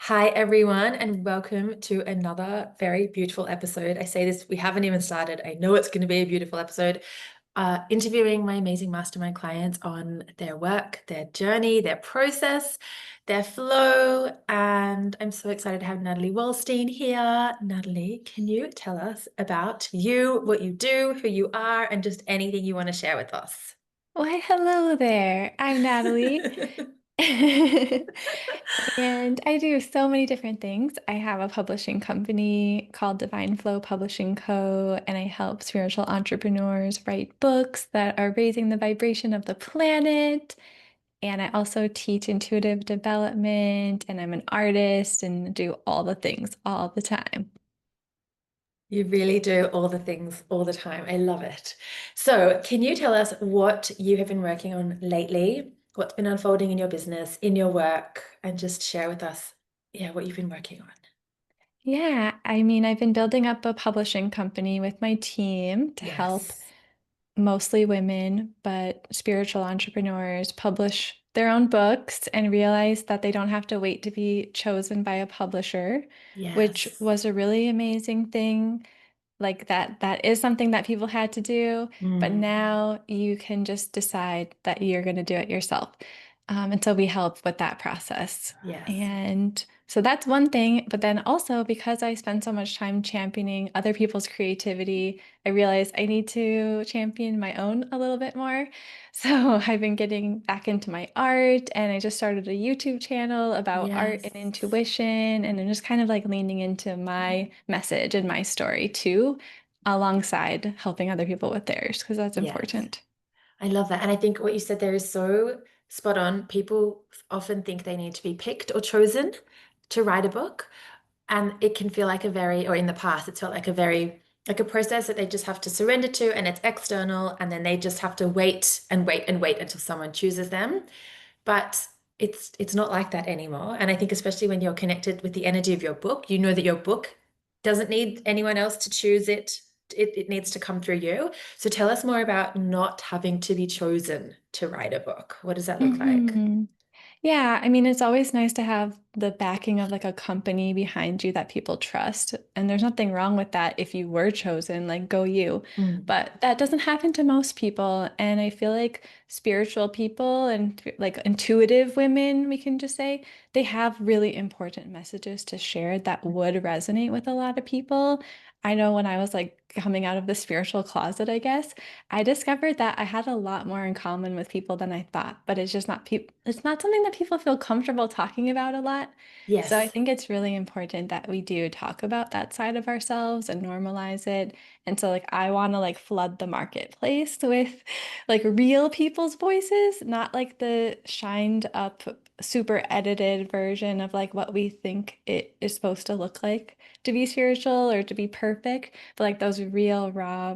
Hi, everyone, and welcome to another very beautiful episode. I say this, we haven't even started. I know it's going to be a beautiful episode. Interviewing my amazing mastermind clients on their work, their journey, their process, their flow. And I'm so excited to have Natalie Walstein here. Natalie, can you tell us about you, what you do, who you are, and just anything you want to share with us? Why, hello there. I'm Natalie. And I do so many different things. I have a publishing company called Divine Flow Publishing Co., and I help spiritual entrepreneurs write books that are raising the vibration of the planet. And I also teach intuitive development, and I'm an artist and do all the things all the time. You really do all the things all the time. I love it. So, can you tell us what you have been working on lately? What's been unfolding in your business, in your work, and just share with us, yeah, what you've been working on. Yeah, I mean, I've been building up a publishing company with my team to help Yes. mostly women, but spiritual entrepreneurs publish their own books and realize that they don't have to wait to be chosen by a publisher, which Yes. was a really amazing thing. Like that is something that people had to do, but Mm. now you can just decide that you're going to do it yourself. And so we help with that process. Yes. And so that's one thing. But then also, because I spend so much time championing other people's creativity, I realized I need to champion my own a little bit more. So I've been getting back into my art, and I just started a YouTube channel about art and Yes. intuition. And I'm just kind of like leaning into my message and my story too, alongside helping other people with theirs, because that's Yes. important. I love that. And I think what you said there is so spot on. People often think they need to be picked or chosen to write a book. And it can feel like a very, or in the past, it's felt like a very, like a process that they just have to surrender to and it's external. And then they just have to wait and wait and wait until someone chooses them. But it's not like that anymore. And I think especially when you're connected with the energy of your book, you know that your book doesn't need anyone else to choose it. It needs to come through you. So tell us more about not having to be chosen to write a book. What does that look like? Mhm. Yeah, I mean, it's always nice to have the backing of like a company behind you that people trust. And there's nothing wrong with that if you were chosen, like go you. Mm. But that doesn't happen to most people. And I feel like spiritual people and like intuitive women, we can just say, they have really important messages to share that would resonate with a lot of people. I know when I was like coming out of the spiritual closet, I guess. I discovered that I had a lot more in common with people than I thought, but it's just not people, it's not something that people feel comfortable talking about a lot. So I Yes. think it's really important that we do talk about that side of ourselves and normalize it. And so like I want to like flood the marketplace with like real people's voices, not like the shined up super edited version of like what we think it is supposed to look like to be spiritual or to be perfect, but like those real, raw,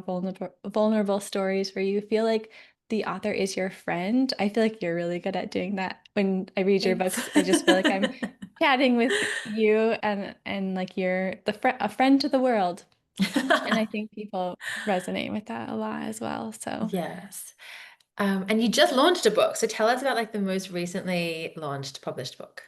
vulnerable stories where you feel like the author is your friend. I feel like you're really good at doing that. When I read your Thanks. books, I just feel like I'm chatting with you and like you're a friend to the world. And I think people resonate with that a lot as well. So Yes. And you just launched a book. So tell us about like the most recently launched published book.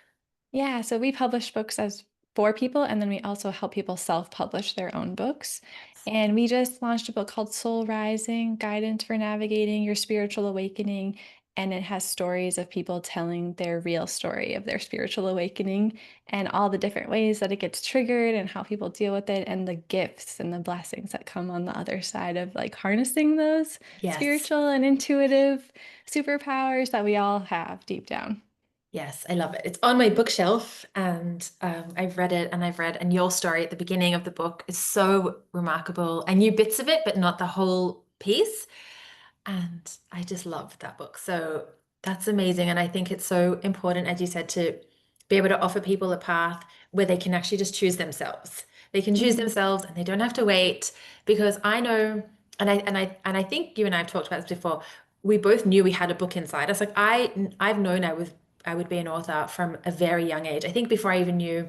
yeah, so we publish books as for people, and then we also help people self-publish their own books. And we just launched a book called Soul Rising, Guidance for Navigating Your Spiritual Awakening. And it has stories of people telling their real story of their spiritual awakening and all the different ways that it gets triggered and how people deal with it and the gifts and the blessings that come on the other side of like harnessing those Yes. spiritual and intuitive superpowers that we all have deep down. Yes, I love it. It's on my bookshelf and I've read it and I've read, and your story at the beginning of the book is so remarkable. I knew bits of it, but not the whole piece. And I just loved that book. So that's amazing. And I think it's so important, as you said, to be able to offer people a path where they can actually just choose themselves. They can choose Mhm. themselves and they don't have to wait because I know, and I think you and I have talked about this before. We both knew we had a book inside us. Like I've known I would be an author from a very young age. I think before I even knew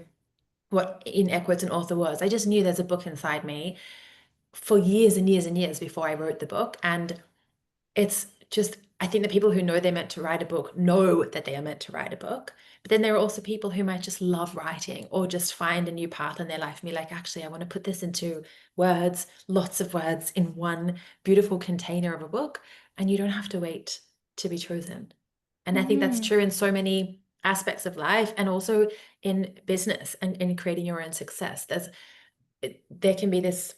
what in air quotes an author was, I just knew there's a book inside me for years and years and years before I wrote the book. And it's just I think the people who know they're meant to write a book know that they are meant to write a book. But then there are also people who might just love writing or just find a new path in their life and be like, actually, I want to put this into words, lots of words in one beautiful container of a book. And you don't have to wait to be chosen. And I think that's Hmm. true in so many aspects of life and also in business and in creating your own success. There can be this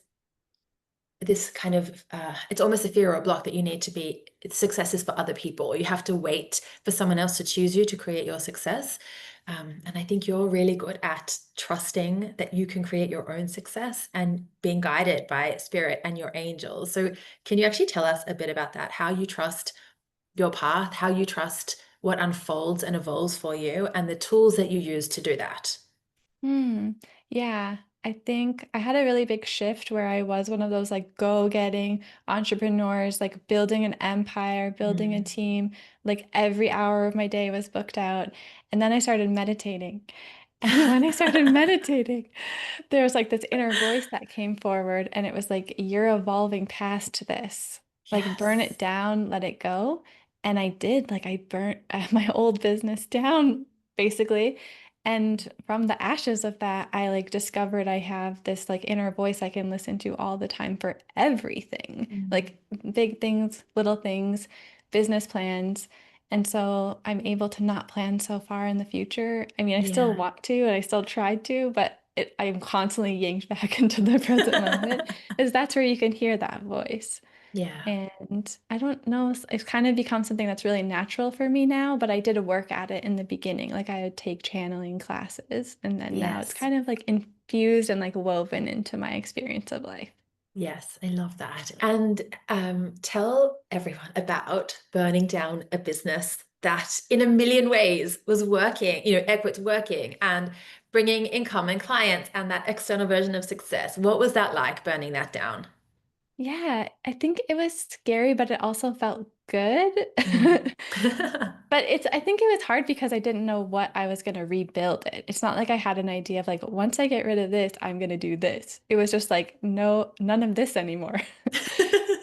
kind of it's almost a fear or a block that you need to be success is for other people, or you have to wait for someone else to choose you to create your success. And I think you're really good at trusting that you can create your own success and being guided by spirit and your angels. So can you actually tell us a bit about that, how you trust your path, how you trust what unfolds and evolves for you, and the tools that you use to do that? Hmm. Yeah. I think I had a really big shift where I was one of those like go-getting entrepreneurs, like building an empire, building a Mm. team. Like every hour of my day was booked out. And then I started meditating. And when I started meditating, there was like this inner voice that came forward, and it was like, you're evolving past this. Like, burn it Yes. down, let it go. And I did. Like, I burnt my old business down, basically. And from the ashes of that, I like discovered I have this like inner voice I can listen to all the time for everything, Mm. like big things, little things, business plans. And so I'm able to not plan so far in the future. I mean, I still Yeah. want to and I still try to, but I'm constantly yanked back into the present moment, because that's where you can hear that voice. Yeah. And I don't know, it's kind of become something that's really natural for me now, but I did work at it in the beginning. Like I would take channeling classes, and then now it's Yes. kind of like infused and like woven into my experience of life. Yes, I love that. And tell everyone about burning down a business that in a million ways was working, Equit's working and bringing income and clients and that external version of success. What was that like, burning that down? Yeah, I think it was scary, but it also felt good. Mm. But I think it was hard because I didn't know what I was going to rebuild it. It's not like I had an idea of like, once I get rid of this, I'm going to do this. It was just like, no, none of this anymore.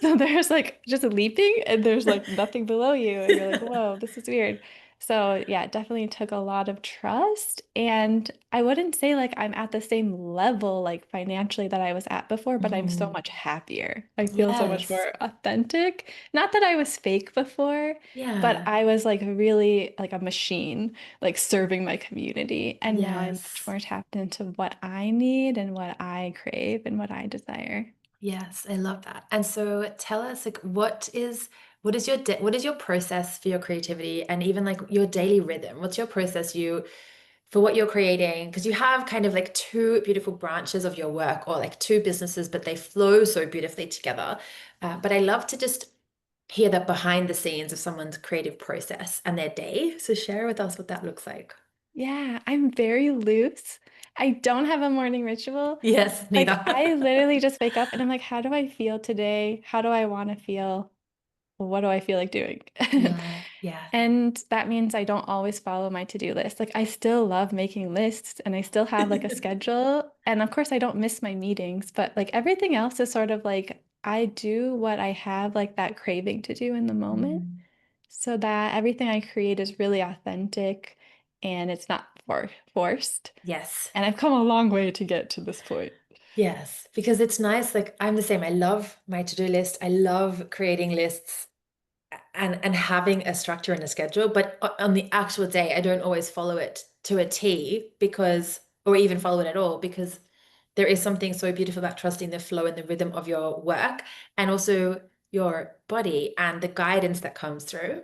So there's like just leaping and there's like nothing below you. And you're like, whoa, this is weird. So yeah, it definitely took a lot of trust. And I wouldn't say like I'm at the same level like financially that I was at before, but I'm so Mm. much happier. I feel so much Yes. more authentic. Not that I was fake before, but Yeah. I was like really like a machine, like serving my community. And now I'm much Yes. more tapped into what I need and what I crave and what I desire. Yes, I love that. And so tell us like what is your process for your creativity and even like your daily rhythm? What's your process for what you're creating? Because you have kind of like two beautiful branches of your work or like two businesses, but they flow so beautifully together. But I love to just hear that behind the scenes of someone's creative process and their day. So share with us what that looks like. Yeah, I'm very loose. I don't have a morning ritual. Yes, Like, neither. I literally just wake up and I'm like, how do I feel today? How do I want to feel? What do I feel like doing? Yeah, yeah. And that means I don't always follow my to-do list. Like, I still love making lists and I still have like a schedule. And of course, I don't miss my meetings, but like everything else is sort of like I do what I have like that craving to do in the moment, Mm. so that everything I create is really authentic and it's not forced. Yes. And I've come a long way to get to this point. Yes, because it's nice. Like I'm the same. I love my to-do list. I love creating lists and having a structure and a schedule. But on the actual day, I don't always follow it to a T because, or even follow it at all, because there is something so beautiful about trusting the flow and the rhythm of your work and also your body and the guidance that comes through.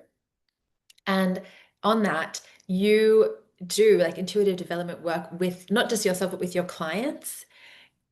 And on that, you do like intuitive development work with not just yourself, but with your clients.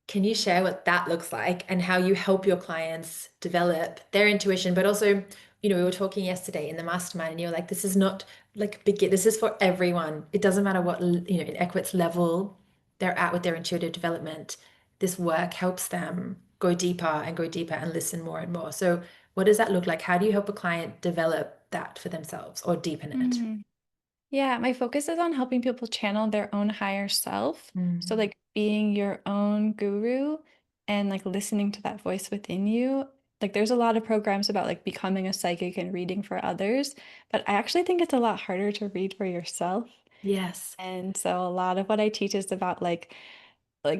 Can you share what that looks like and how you help your clients develop their intuition? But also, we were talking yesterday in the mastermind, and you're like, this is not like begin, this is for everyone. It doesn't matter what, in Equit's level they're at with their intuitive development. This work helps them go deeper and go deeper and listen more and more. So, what does that look like? How do you help a client develop that for themselves or deepen it? Mm. Yeah, my focus is on helping people channel their own higher self. So, Mm. like being your own guru and like listening to that voice within you. Like there's a lot of programs about like becoming a psychic and reading for others, but I actually think it's a lot harder to read for yourself. Yes. And so a lot of what I teach is about like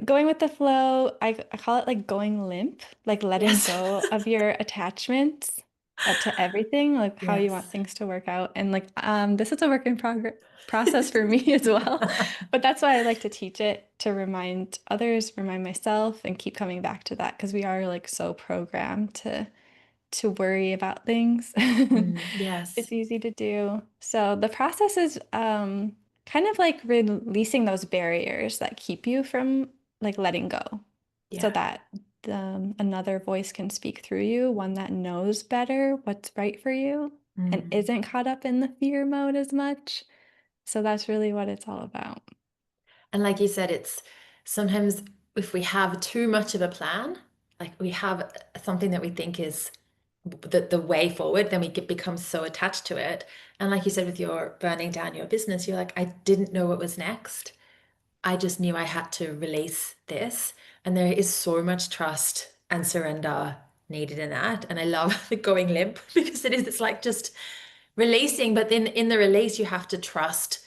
going with the flow. I call it like going limp, like letting Yes. go of your attachments to everything, like how you want Yes. things to work out. And like this is a work in progress process for me as well. But that's why I like to teach it to remind others, remind myself, and keep coming back to that because we are like so programmed to worry about things. Yes. It's easy to do. So the process is kind of like releasing those barriers that keep you from like letting go so Yeah. that another voice can speak through you, one that knows better what's right for you and Mm. isn't caught up in the fear mode as much. So that's really what it's all about. And like you said, it's sometimes if we have too much of a plan, like we have something that we think is the way forward, then we become so attached to it. And like you said, with your burning down your business, you're like, I didn't know what was next. I just knew I had to release this. And there is so much trust and surrender needed in that. And I love the going limp because it's like just releasing, but then in the release, you have to trust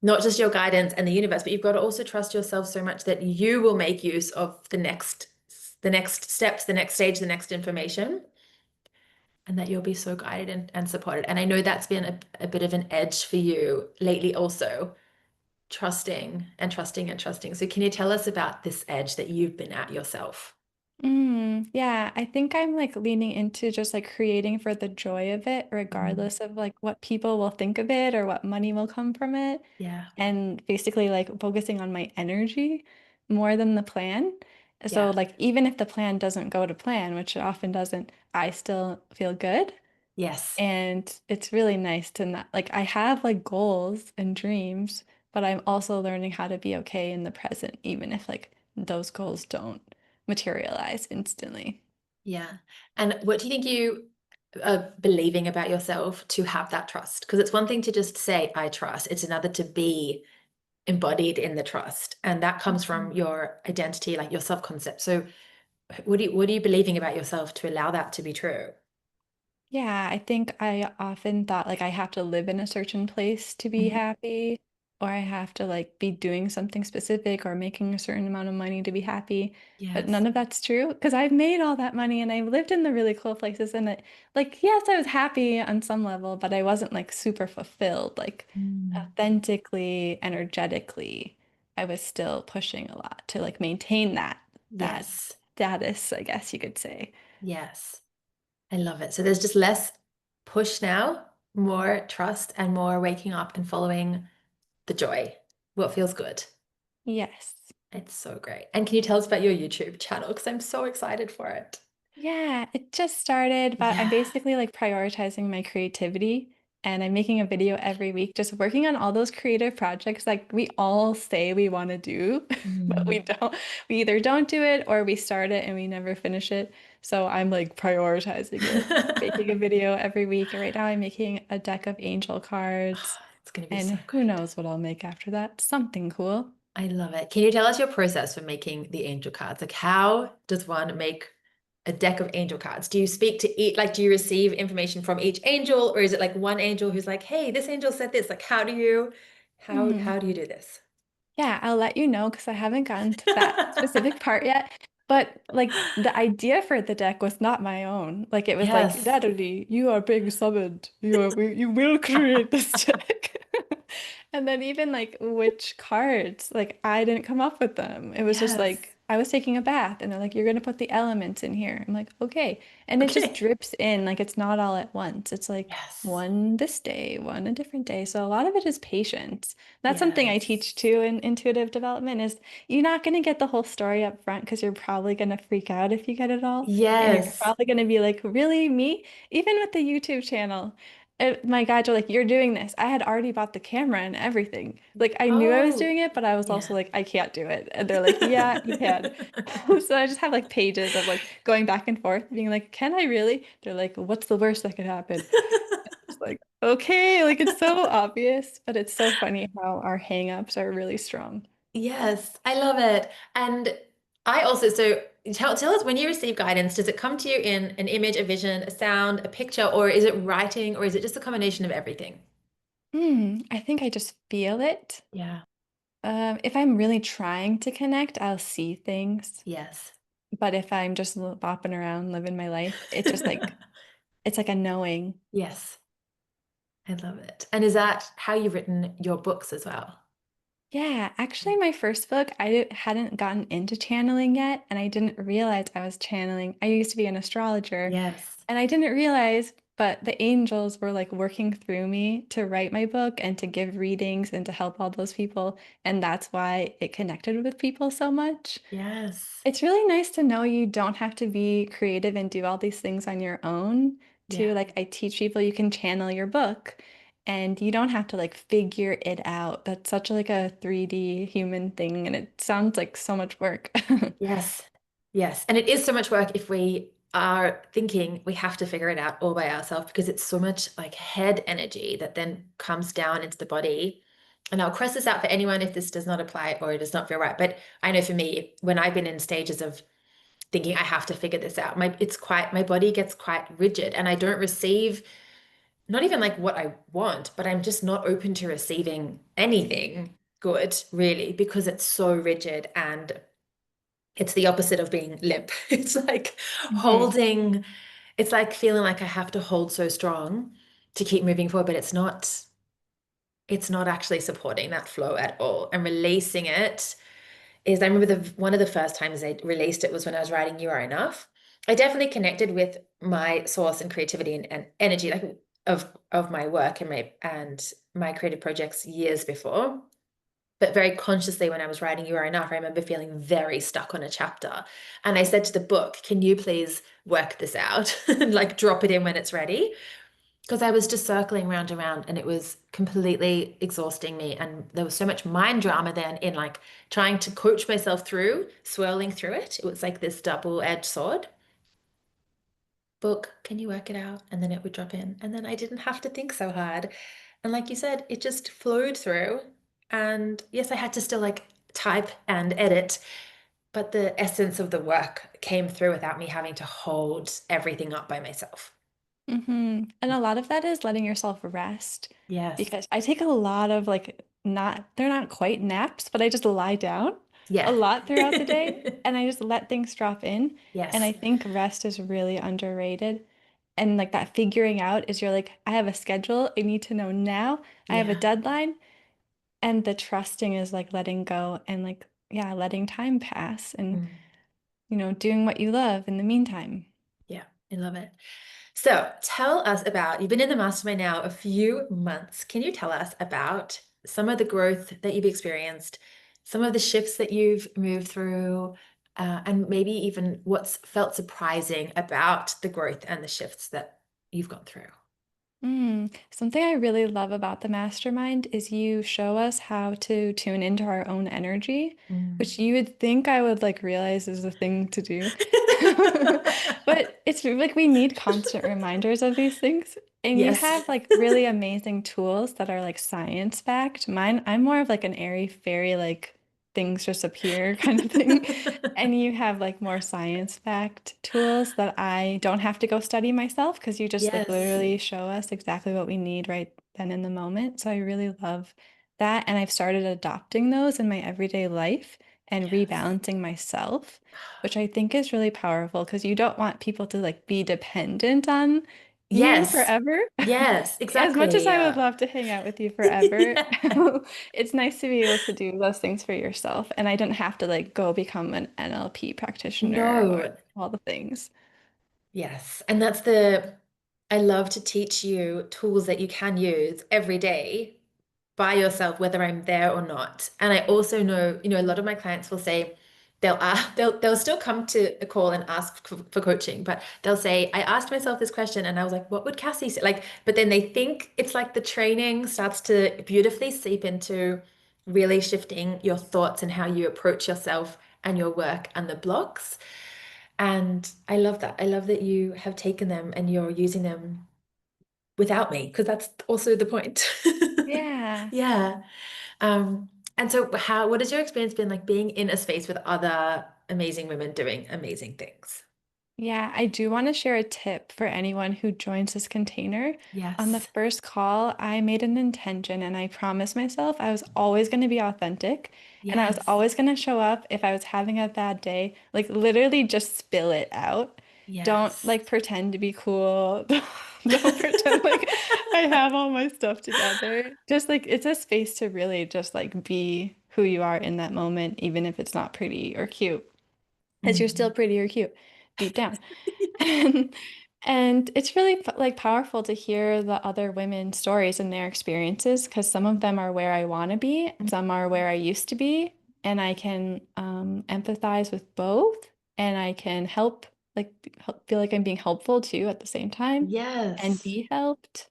not just your guidance and the universe, but you've got to also trust yourself so much that you will make use of the next steps, the next stage, the next information, and that you'll be so guided and supported. And I know that's been a bit of an edge for you lately also, trusting and trusting and trusting. So can you tell us about this edge that you've been at yourself? Yeah, I think I'm like leaning into just like creating for the joy of it, Mm. regardless of like what people will think of it or what money will come from it. Yeah. And basically like focusing on my energy more than the plan. So Yeah. like even if the plan doesn't go to plan, which it often doesn't, I still feel good. Yes. And it's really nice to not like I have like goals and dreams, but I'm also learning how to be okay in the present, even if like those goals don't materialize instantly. Yeah. And what do you think you are believing about yourself to have that trust? Because it's one thing to just say, I trust. It's another to be embodied in the trust. And that comes from Mhm. your identity, like your self-concept. So what are you believing about yourself to allow that to be true? Yeah, I think I often thought like I have to live in a certain place to be Mhm. happy, or I have to like be doing something specific or making a certain amount of money to be happy. But Yes. none of that's true because I've made all that money and I've lived in the really cool places and it like yes, I was happy on some level, but I wasn't like super fulfilled, like Mm. authentically, energetically. I was still pushing a lot to like maintain that Yes. status, I guess you could say. Yes. I love it. So there's just less push now, more trust and more waking up and following the joy, what feels good. Yes. It's so great. And can you tell us about your YouTube channel? Because I'm so excited for it. Yeah, it just started, but I'm Yeah. basically like prioritizing my creativity and I'm making a video every week, just working on all those creative projects like we all say we want to do, but we Mm. don't. We either don't do it or we start it and we never finish it. So I'm like prioritizing it, making a video every week. And right now I'm making a deck of angel cards, It's going to be so and who good. knows what I'll make after that. Something cool. I love it. Can you tell us your process for making the angel cards? Like, how does one make a deck of angel cards? Do you speak to each, like, do you receive information from each angel, or is it like one angel who's like, hey, this angel said this? Like, how do you, how, Mhm. how do you do this? Yeah, I'll let you know because I haven't gotten to that specific part yet. But like the idea for the deck was not my own. Like it was like, Yes. Natalie, you are being summoned. You will create this deck. And then even like which cards, like I didn't come up with them. It was just Yes. like I was taking a bath and they're like, you're gonna put the elements in here. I'm like, okay. And it just Okay. drips in, like it's not all at once. It's like Yes. one this day, one a different day. So a lot of it is patience. That's something I teach Yes. too in intuitive development is you're not going to get the whole story up front because you're probably going to freak out if you get it all. And you're Yes. probably going to be like, really, me? Even with the YouTube channel, my guides are like, you're doing this. I had already bought the camera and everything. Like, I knew I was Oh, doing it, but I was yeah. also like, I can't do it. And they're like, yeah, you can. So I just have like pages of like going back and forth, being like, can I really? They're like, what's the worst that could happen? It's like, okay, like it's so obvious, but it's so funny how our hangups are really strong. Yes, I love it. And I also, so tell us when you receive guidance, does it come to you in an image, a vision, a sound, a picture, or is it writing, or is it just a combination of everything? I think I just feel it. Yeah. If I'm really trying to connect, I'll see things. Yes. But if I'm just bopping around living my life, it just like it's like a knowing. Yes. I love it. And is that how you've written your books as well? Yeah, actually, my first book, hadn't gotten into channeling yet, and I didn't realize I was channeling. I used to be an astrologer, Yes. and I didn't realize, but the angels were like working through me to write my book and to give readings and to help all those people. And that's why it connected with people so much. Yes. It's really nice to know you don't have to be creative and do all these things on your own. Yeah. To like, I teach people you can channel your book and you don't have to like figure it out. That's such like a 3D human thing and it sounds like so much work. Yes. Yes. And it is so much work if we are thinking we have to figure it out all by ourselves because it's so much like head energy that then comes down into the body. And I'll cross this out for anyone if this does not apply or it does not feel right. But I know for me, when I've been in stages of thinking I have to figure this out, my body gets quite rigid and I don't receive not even like what I want, but I'm just not open to receiving anything good, really, because it's so rigid and it's the opposite of being limp. It's like Mhm. holding, it's like feeling like I have to hold so strong to keep moving forward, but it's not actually supporting that flow at all. And releasing it is, I remember one of the first times I released it was when I was writing You Are Enough. I definitely connected with my source and creativity and energy like of my work and my creative projects years before. But very consciously, when I was writing You Are Enough, I remember feeling very stuck on a chapter. And I said to the book, can you please work this out and like drop it in when it's ready? Because I was just circling round and round and it was completely exhausting me. And there was so much mind drama then in like trying to coach myself through, swirling through it. It was like this double-edged sword. Book, can you work it out? And then it would drop in. And then I didn't have to think so hard. And like you said, it just flowed through. And yes, I had to still like type and edit, but the essence of the work came through without me having to hold everything up by myself. And a lot of that is letting yourself rest Yes. because I take a lot of like they're not quite naps, but I just lie down a Yeah. lot throughout the day and I just let things drop in. And I Yes. think rest is really underrated. And like that figuring out is you're like, I have a schedule, I need to know now, I have a Yeah. deadline. And the trusting is like letting go and like, yeah, letting time pass and, Mm. doing what you love in the meantime. Yeah. I love it. So tell us about, you've been in the mastermind now a few months. Can you tell us about some of the growth that you've experienced, some of the shifts that you've moved through, and maybe even what's felt surprising about the growth and the shifts that you've gone through? Something I really love about the mastermind is you show us how to tune into our own energy, Mm. which you would think I would like realize is a thing to do. But it's like we need constant reminders of these things. And you Yes. have like really amazing tools that are like science backed. Mine, I'm more of like an airy fairy, like things just appear kind of thing. And you have like more science-backed tools that I don't have to go study myself because you just like Yes. literally show us exactly what we need right then in the moment. So I really love that. And I've started adopting those in my everyday life and Yes. rebalancing myself, which I think is really powerful because you don't want people to like be dependent on you Yes. forever. Yes, As much as exactly. I would love to hang out with you forever, Yeah. it's nice to be able to do those things for yourself. And I didn't have to like go become an NLP practitioner or No. all the things. Yes. And I love to teach you tools that you can use every day by yourself, whether I'm there or not. And I also know, a lot of my clients will say they'll still come to a call and ask for coaching, but they'll say, I asked myself this question and I was like, what would Cassie say? Like, but then they think it's like the training starts to beautifully seep into really shifting your thoughts and how you approach yourself and your work and the blocks. And I love that. I love that you have taken them and you're using them without me, because that's also the point. Yeah. Yeah. Um, and so what has your experience been like being in a space with other amazing women doing amazing things. Yeah, I do want to share a tip for anyone who joins this container. On the Yes. first call, I made an intention and I promised myself I was always going to be authentic and I was Yes. always going to show up if I was having a bad day. Like, literally just spill it out. Don't Yes. like pretend to be cool. Don't pretend like I have all my stuff together. Just like it's a space to really just like be who you are in that moment, even if it's not pretty or cute, because you're still Mm. pretty or cute deep down. And it's really like powerful to hear the other women's stories and their experiences because some of them are where I want to be, some are where I used to be, and I can empathize with both, and I can help feel like I'm being helpful too at the same time, and Yes. be helped.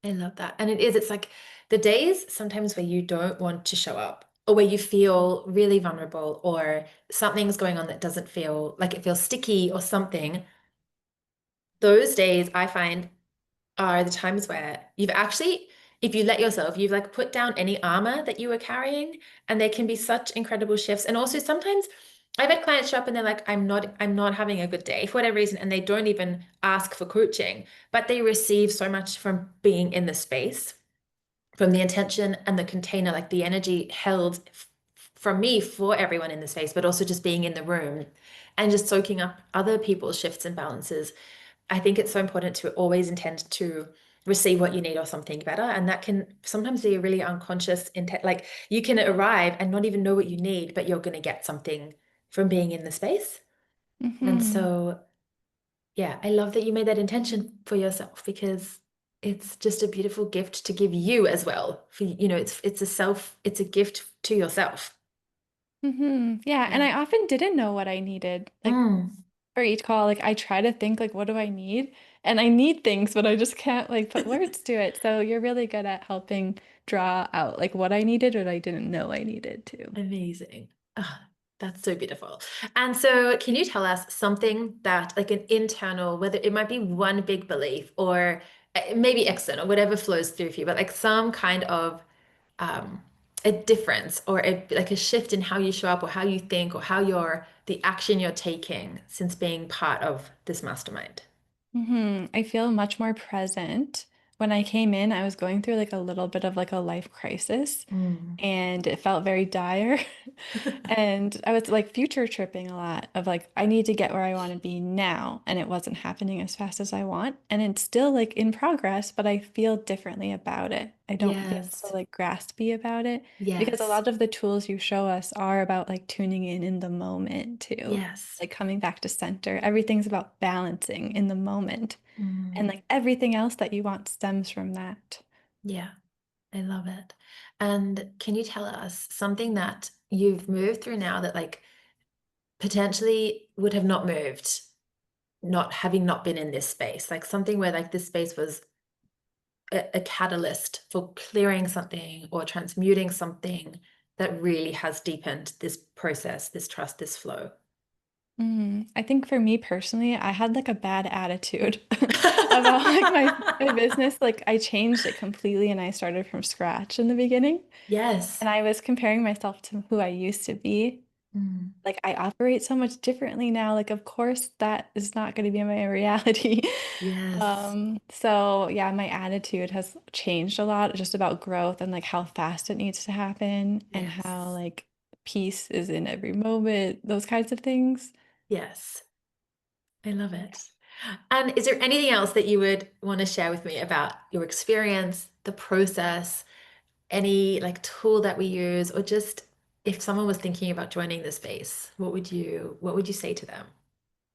I love that. And it's like the days sometimes where you don't want to show up or where you feel really vulnerable or something's going on that doesn't feel like it feels sticky or something. Those days I find are the times where you've actually, if you let yourself, you've like put down any armor that you were carrying, and there can be such incredible shifts. And also sometimes I've had clients show up and they're like, I'm not having a good day for whatever reason, and they don't even ask for coaching, but they receive so much from being in the space, from the intention and the container, like the energy held from me for everyone in the space, but also just being in the room and just soaking up other people's shifts and balances. I think it's so important to always intend to receive what you need or something better. And that can sometimes be a really unconscious intent. Like you can arrive and not even know what you need, but you're going to get something from being in the space. And Hmm. so, yeah, I love that you made that intention for yourself because it's just a beautiful gift to give you as well. It's a gift to yourself. Yeah, and Yeah. I often didn't know what I needed. Like Mm. for each call, like I try to think like what do I need? And I need things, but I just can't like put words to it. So you're really good at helping draw out like what I needed or I didn't know I needed to. Amazing. Ah, that's so beautiful. And so, can you tell us something that, like an internal, whether it might be one big belief or maybe external, whatever flows through for you, but like some kind of um, a difference or like a shift in how you show up or how you think or how the action you're taking since being part of this mastermind? I feel much more present. When I came in, I was going through like a little bit of like a life crisis Mm. and it felt very dire. And I was like future tripping a lot of like, I need to get where I want to be now. And it wasn't happening as fast as I want. And it's still like in progress, but I feel differently about it. I don't feel so Yes. like graspy about it because a Yes. lot of the tools you show us are about like tuning in the moment too, Yes. like coming back to center. Everything's about balancing in the moment. And Mm. like everything else that you want stems from that. Yeah. I love it. And can you tell us something that you've moved through now that like potentially would have not moved, not having not been in this space? Like something where like this space was a catalyst for clearing something or transmuting something that really has deepened this process, this trust, this flow. I think for me personally, I had like a bad attitude about like my business. Like I changed it completely and I started from scratch in the beginning. Yes. And I was comparing myself to who I used to be. Mm. Like I operate so much differently now. Like of course that is not going to be my reality. Yes. So yeah, my attitude has changed a lot just about growth and like how fast it needs to happen and how Yes. like peace is in every moment, those kinds of things. Yes. I love it. And is there anything else that you would want to share with me about your experience, the process, any like tool that we use, or just if someone was thinking about joining the space, what would you say to them?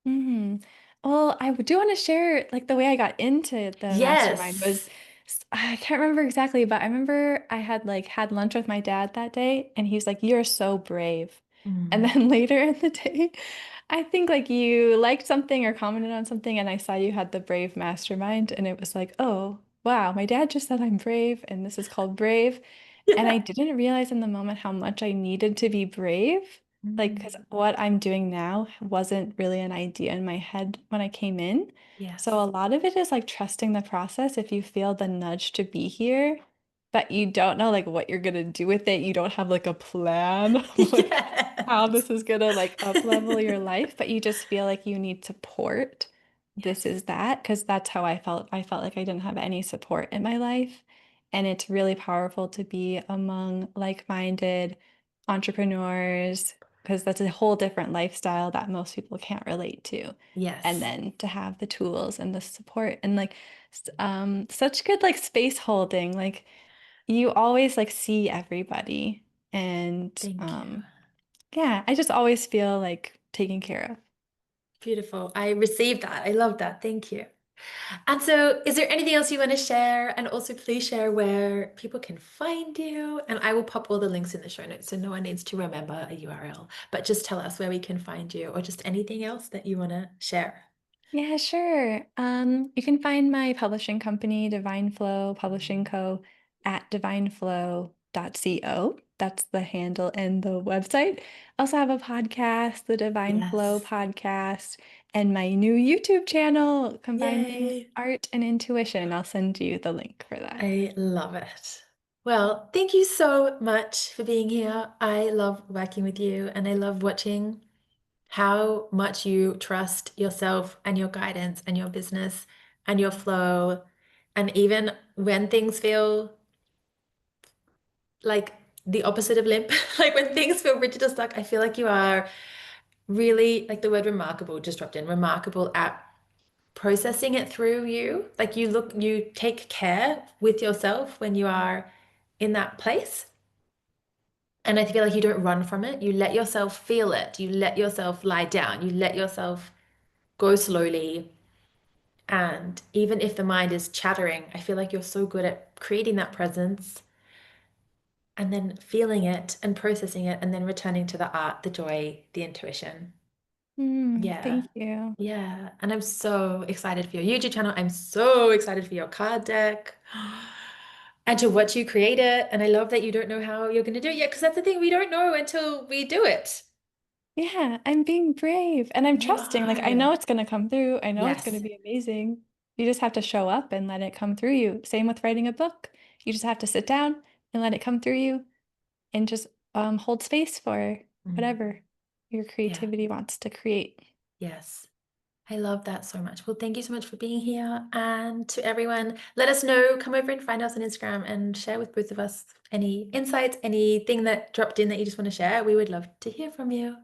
hmm Well, I do want to share like the way I got into the mastermind was Yes. I can't remember exactly, but I remember I had like had lunch with my dad that day and he was like, "You're so brave." And Mm. then later in the day, I think like you liked something or commented on something and I saw you had the brave mastermind and it was like, "Oh, wow, my dad just said I'm brave and this is called brave." And I Yeah. didn't realize in the moment how much I needed to be brave. Like, because Mm. what I'm doing now wasn't really an idea in my head when I came in. So a Yes. lot of it is like trusting the process. If you feel the nudge to be here, but you don't know like what you're gonna do with it. You don't have like a plan of like how Yes. this is gonna like up level your life, but you just feel like you need support. This Yes. is that because that's how I felt. I felt like I didn't have any support in my life. And it's really powerful to be among like-minded entrepreneurs because that's a whole different lifestyle that most people can't relate to. And Yes. then to have the tools and the support and like such good like space holding. Like you always like see everybody. And Thank you. yeah, I just always feel like taken care of. Beautiful. I received that. I love that. Thank you. And so, is there anything else you want to share? And also, please share where people can find you. And I will pop all the links in the show notes so no one needs to remember a URL. But just tell us where we can find you or just anything else that you want to share. Yeah, sure. You can find my publishing company, Divine Flow Publishing Co. at divineflow.co. That's the handle and the website. I also have a podcast, the Divine Flow Yes. podcast, and my new YouTube channel, Combining Yay. Art and Intuition. I'll send you the link for that. I love it. Well, thank you so much for being here. I love working with you and I love watching how much you trust yourself and your guidance and your business and your flow. And even when things feel like the opposite of limp, like when things feel rigid or stuck, I feel like you are really, like the word remarkable just dropped in, remarkable at processing it through you. Like you take care with yourself when you are in that place. And I feel like you don't run from it. You let yourself feel it. You let yourself lie down. You let yourself go slowly. And even if the mind is chattering, I feel like you're so good at creating that presence and then feeling it and processing it and then returning to the art, the joy, the intuition. Yeah. Thank you. Yeah. And I'm so excited for your YouTube channel. I'm so excited for your card deck and to watch you create it. And I love that you don't know how you're going to do it yet, because that's the thing, we don't know until we do it. Yeah, I'm being brave and I'm You trusting. Like, I know are. it's going to come through. I know it's going to Yes. be amazing. You just have to show up and let it come through you. Same with writing a book. You just have to sit down and let it come through you and just hold space for Mm. whatever your Yeah. creativity wants to create. Yes. I love that so much. Well, thank you so much for being here. And to everyone, let us know. Come over and find us on Instagram and share with both of us any insights, anything that dropped in that you just want to share. We would love to hear from you.